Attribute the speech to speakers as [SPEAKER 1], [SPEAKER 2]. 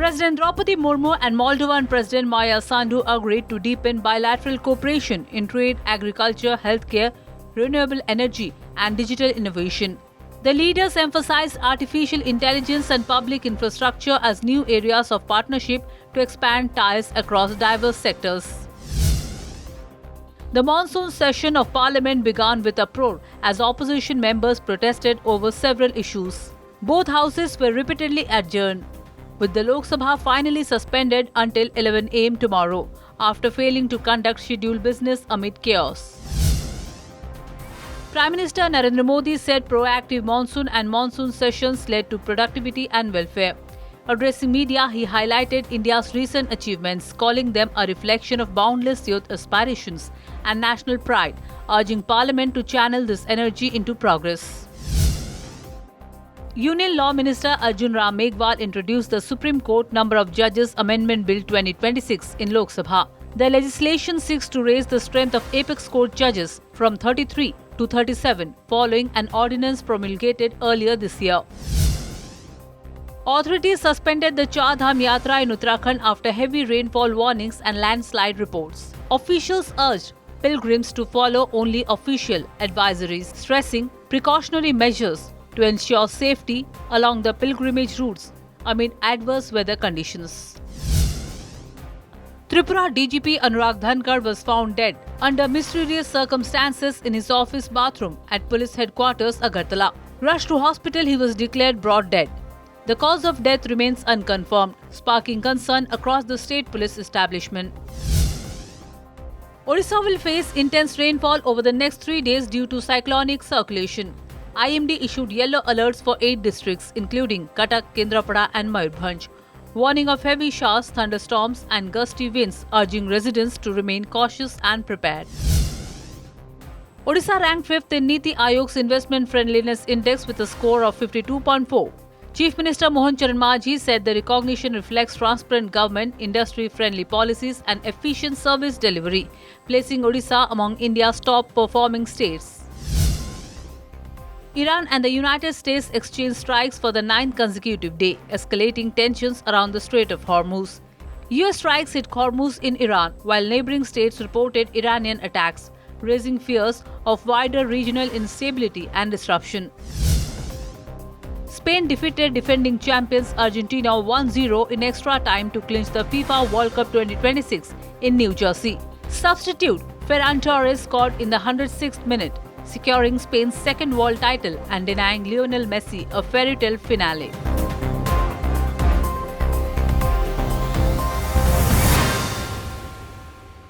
[SPEAKER 1] President Draupadi Murmu and Moldovan President Maya Sandu agreed to deepen bilateral cooperation in trade, agriculture, healthcare, renewable energy, and digital innovation. The leaders emphasized artificial intelligence and public infrastructure as new areas of partnership to expand ties across diverse sectors. The monsoon session of Parliament began with uproar as opposition members protested over several issues. Both houses were repeatedly adjourned, with the Lok Sabha finally suspended until 11 am tomorrow, after failing to conduct scheduled business amid chaos. Prime Minister Narendra Modi said proactive monsoon and monsoon sessions led to productivity and welfare. Addressing media, he highlighted India's recent achievements, calling them a reflection of boundless youth aspirations and national pride, urging Parliament to channel this energy into progress. Union Law Minister Arjun Ram Meghwal introduced the Supreme Court Number of Judges Amendment Bill 2026 in Lok Sabha. The legislation seeks to raise the strength of Apex Court judges from 33 to 37 following an ordinance promulgated earlier this year. Authorities suspended the Char Dham Yatra in Uttarakhand after heavy rainfall warnings and landslide reports. Officials urged pilgrims to follow only official advisories, stressing precautionary measures to ensure safety along the pilgrimage routes amid adverse weather conditions. Tripura DGP Anurag Dhankar was found dead under mysterious circumstances in his office bathroom at police headquarters Agartala. Rushed to hospital, he was declared brought dead. The cause of death remains unconfirmed, sparking concern across the state police establishment. Odisha will face intense rainfall over the next 3 days due to cyclonic circulation. IMD issued yellow alerts for 8 districts including Cuttack, Kendrapada and Mayurbhanj, warning of heavy showers, thunderstorms and gusty winds, urging residents to remain cautious and prepared. Odisha ranked 5th in Niti Ayog's Investment Friendliness Index with a score of 52.4. Chief Minister Mohan Charan Majhi said the recognition reflects transparent government, industry-friendly policies and efficient service delivery, placing Odisha among India's top-performing states. Iran and the United States exchanged strikes for the 9th consecutive day, escalating tensions around the Strait of Hormuz. US strikes hit Hormuz in Iran, while neighboring states reported Iranian attacks, raising fears of wider regional instability and disruption. Spain defeated defending champions Argentina 1-0 in extra time to clinch the FIFA World Cup 2026 in New Jersey. Substitute Ferran Torres scored in the 106th minute, securing Spain's second world title and denying Lionel Messi a fairy tale finale.